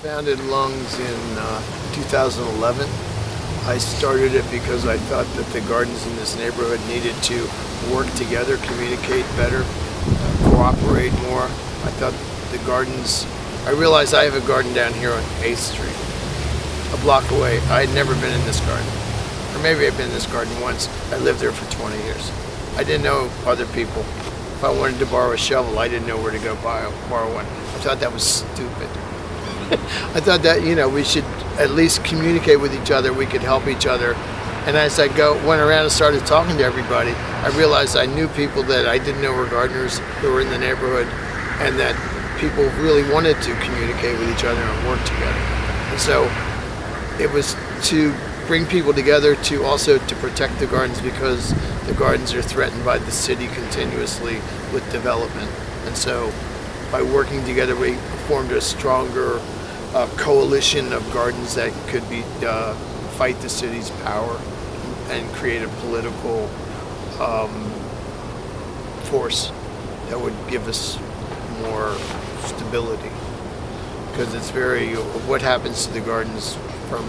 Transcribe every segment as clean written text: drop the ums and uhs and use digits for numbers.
Founded Lungs in 2011. I started it because I thought that the gardens in this neighborhood needed to work together, communicate better, cooperate more. I thought the gardens, I realized I have a garden down here on 8th Street, a block away. I had never been in this garden. Or maybe I've been in this garden once. I lived there for 20 years. I didn't know other people. If I wanted to borrow a shovel, I didn't know where to go borrow one. I thought that was stupid. I thought that, we should at least communicate with each other. We could help each other. And as I went around and started talking to everybody, I realized I knew people that I didn't know were gardeners who were in the neighborhood, and that people really wanted to communicate with each other and work together. And so it was to bring people together to also to protect the gardens, because the gardens are threatened by the city continuously with development. And so by working together, we formed a stronger coalition of gardens that could fight the city's power and create a political force that would give us more stability. Because it's what happens to the gardens from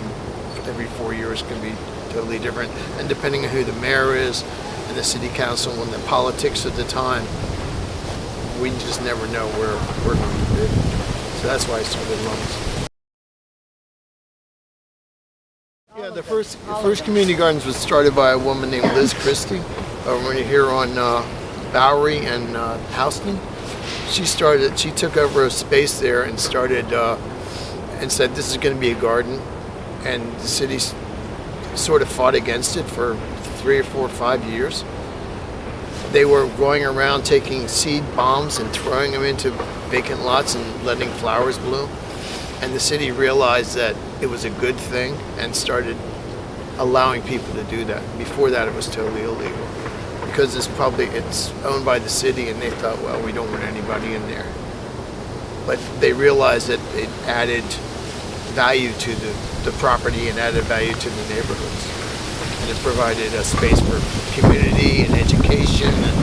every 4 years can be totally different. And depending on who the mayor is and the city council and the politics at the time, we just never know where we're going to be. So that's why I started Lungs. Yeah, the first community gardens was started by a woman named Liz Christie over here on Bowery and Houston. She took over a space there and started and said this is going to be a garden, and the city sort of fought against it for 3 or 4 or 5 years. They were going around taking seed bombs and throwing them into vacant lots and letting flowers bloom. And the city realized that it was a good thing and started allowing people to do that. Before that, it was totally illegal, because it's owned by the city, and they thought, well, we don't want anybody in there. But they realized that it added value to the property and added value to the neighborhoods. And it provided a space for community and education and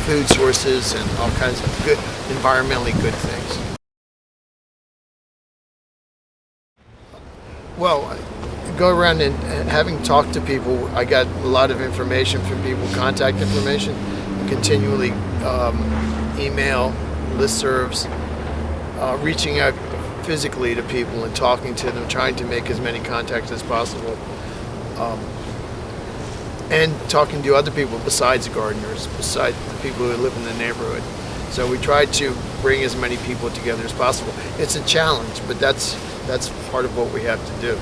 food sources and all kinds of good, environmentally good things. Well, I go around and having talked to people, I got a lot of information from people, contact information, continually email, listservs, reaching out physically to people and talking to them, trying to make as many contacts as possible. And talking to other people besides gardeners, besides the people who live in the neighborhood. So we try to bring as many people together as possible. It's a challenge, but that's part of what we have to do.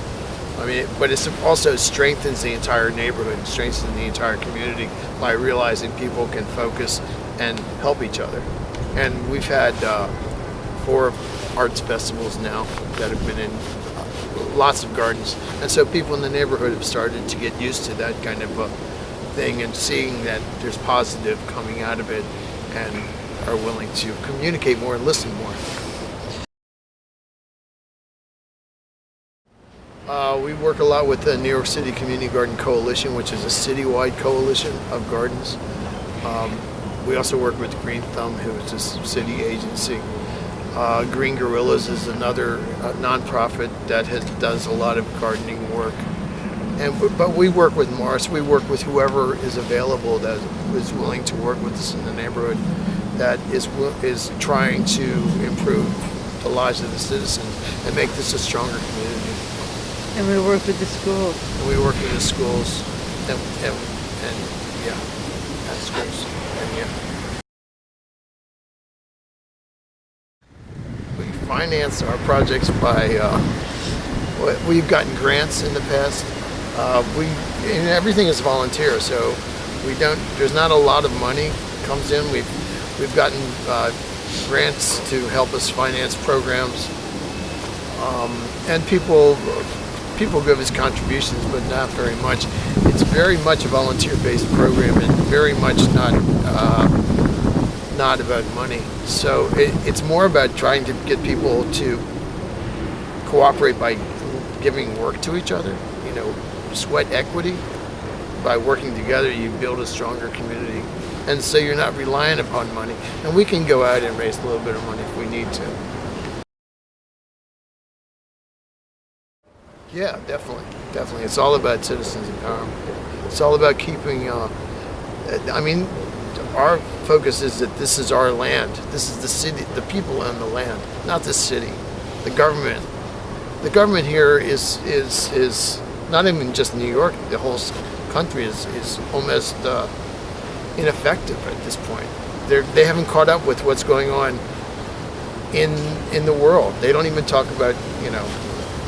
I mean, but it also strengthens the entire neighborhood, strengthens the entire community by realizing people can focus and help each other. And we've had 4 arts festivals now that have been in lots of gardens, and so people in the neighborhood have started to get used to that kind of a thing and seeing that there's positive coming out of it and are willing to communicate more and listen more. We work a lot with the New York City Community Garden Coalition, which is a citywide coalition of gardens. We also work with Green Thumb, who is a city agency. Green Gorillas is another nonprofit that does a lot of gardening work. But we work with Mars. We work with whoever is available that is willing to work with us in the neighborhood, that is trying to improve the lives of the citizens and make this a stronger community. And we work with the schools. And we work with the schools and yeah, at schools. And yeah. We finance our projects by, we've gotten grants in the past. And everything is volunteer, so there's not a lot of money comes in. We've gotten grants to help us finance programs. And people give us contributions, but not very much. It's very much a volunteer-based program and very much not about money. So it's more about trying to get people to cooperate by giving work to each other. Sweat equity. By working together, you build a stronger community. And so you're not reliant upon money. And we can go out and raise a little bit of money if we need to. Yeah, definitely, definitely. It's all about citizens empowerment. It's all about keeping. I mean, our focus is that this is our land. This is the city, the people on the land, not the city. The government. The government here is not even just New York. The whole country is almost ineffective at this point. They haven't caught up with what's going on in the world. They don't even talk about,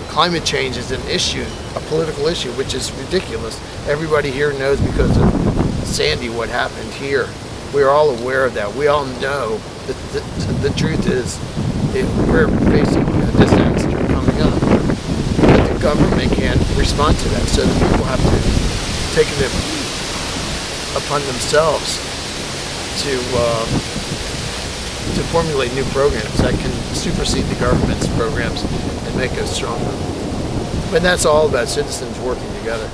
climate change is an issue, a political issue, which is ridiculous. Everybody here knows because of Sandy what happened here. We're all aware of that. We all know that the truth is we're facing a disaster coming up. But the government can't respond to that, so the people have to take it upon themselves to formulate new programs that can supersede the government's programs and make us stronger. But that's all about citizens working together.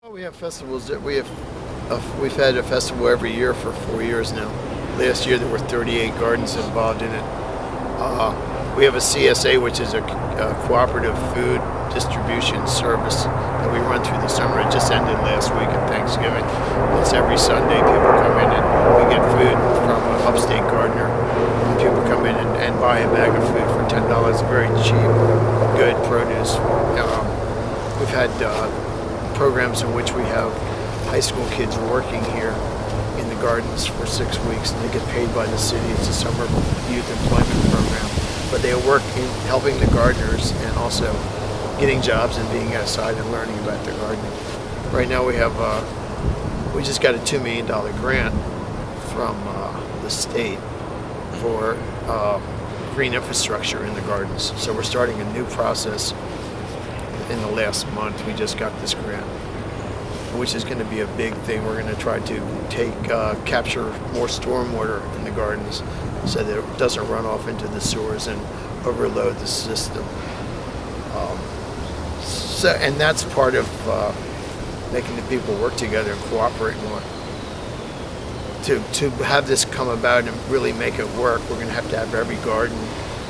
Well, we have festivals that we've had a festival every year for 4 years now. Last year there were 38 gardens involved in it. We have a CSA, which is a cooperative food distribution service that we run through the summer. It just ended last week at Thanksgiving. It's every Sunday. People come in and we get food from an upstate gardener. And people come in and buy a bag of food for $10. Very cheap, good produce. We've had programs in which we have high school kids working here in the gardens for 6 weeks, and they get paid by the city. It's a summer youth employment program. But they work in helping the gardeners and also getting jobs and being outside and learning about their gardening. Right now we just got a $2 million grant from the state for green infrastructure in the gardens. So we're starting a new process in the last month. We just got this grant, which is going to be a big thing. We're going to try to capture more stormwater in the gardens so that it doesn't run off into the sewers and overload the system. And that's part of making the people work together and cooperate more. To have this come about and really make it work, we're going to have every garden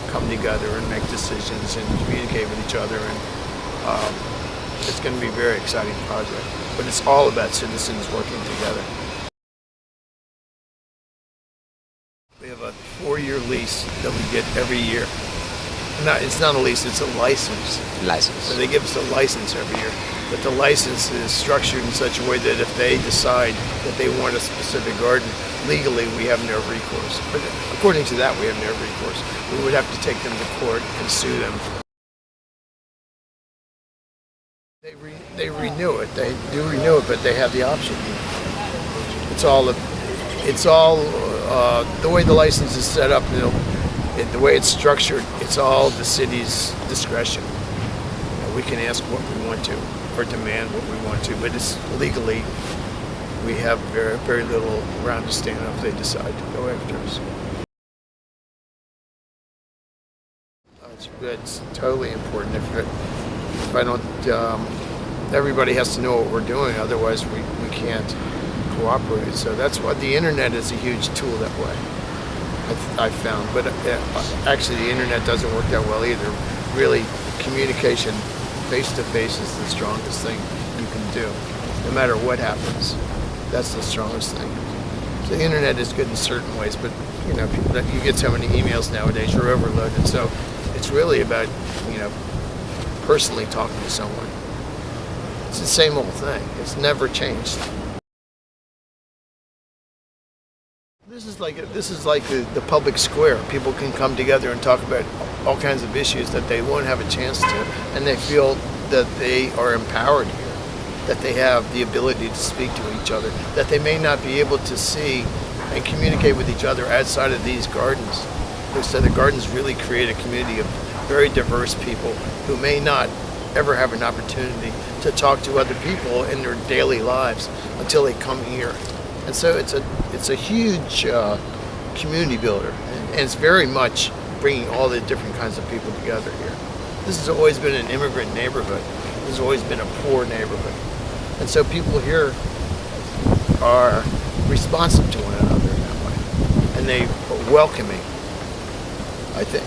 come together and make decisions and communicate with each other. And it's going to be a very exciting project. But it's all about citizens working together. We have a 4-year lease that we get every year. No, it's not a lease, it's a license. So they give us a license every year. But the license is structured in such a way that if they decide that they want a specific garden, legally we have no recourse. But according to that, we have no recourse. We would have to take them to court and sue them. They renew it. They do renew it, but they have the option. It's all the way the license is set up. The way it's structured, it's all the city's discretion. We can ask what we want to or demand what we want to, but it's legally we have very, very little ground to stand on if they decide to go after us. It's totally important. If I don't, everybody has to know what we're doing. Otherwise, we can't cooperate. So that's why the internet is a huge tool that way. I've found, but actually the internet doesn't work that well either. Really, communication face-to-face is the strongest thing you can do, no matter what happens. That's the strongest thing. So the internet is good in certain ways, but you get so many emails nowadays, you're overloaded. So it's really about personally talking to someone. It's the same old thing. It's never changed. This is like the public square. People can come together and talk about all kinds of issues that they won't have a chance to, and they feel that they are empowered here, that they have the ability to speak to each other, that they may not be able to see and communicate with each other outside of these gardens. So the gardens really create a community of very diverse people who may not ever have an opportunity to talk to other people in their daily lives until they come here. And so it's a huge community builder, and it's very much bringing all the different kinds of people together here. This has always been an immigrant neighborhood. This has always been a poor neighborhood. And so people here are responsive to one another in that way. And they are welcoming, I think.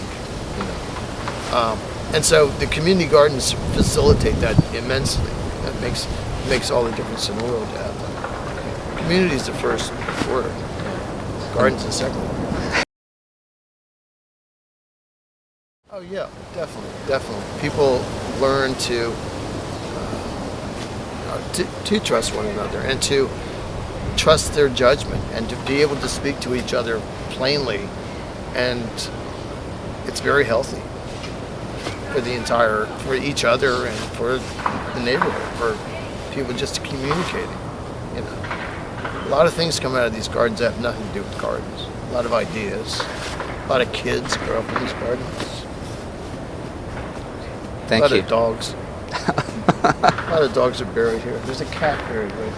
And so the community gardens facilitate that immensely. That makes all the difference in the world to have them. Community is the first word. Gardens the second word. Oh yeah, definitely. People learn to trust one another and to trust their judgment and to be able to speak to each other plainly, and it's very healthy for each other and for the neighborhood, for people just communicating. You know, a lot of things come out of these gardens that have nothing to do with gardens. A lot of ideas. A lot of kids grow up in these gardens. Thank you. A lot of dogs. A lot of dogs are buried here. There's a cat buried right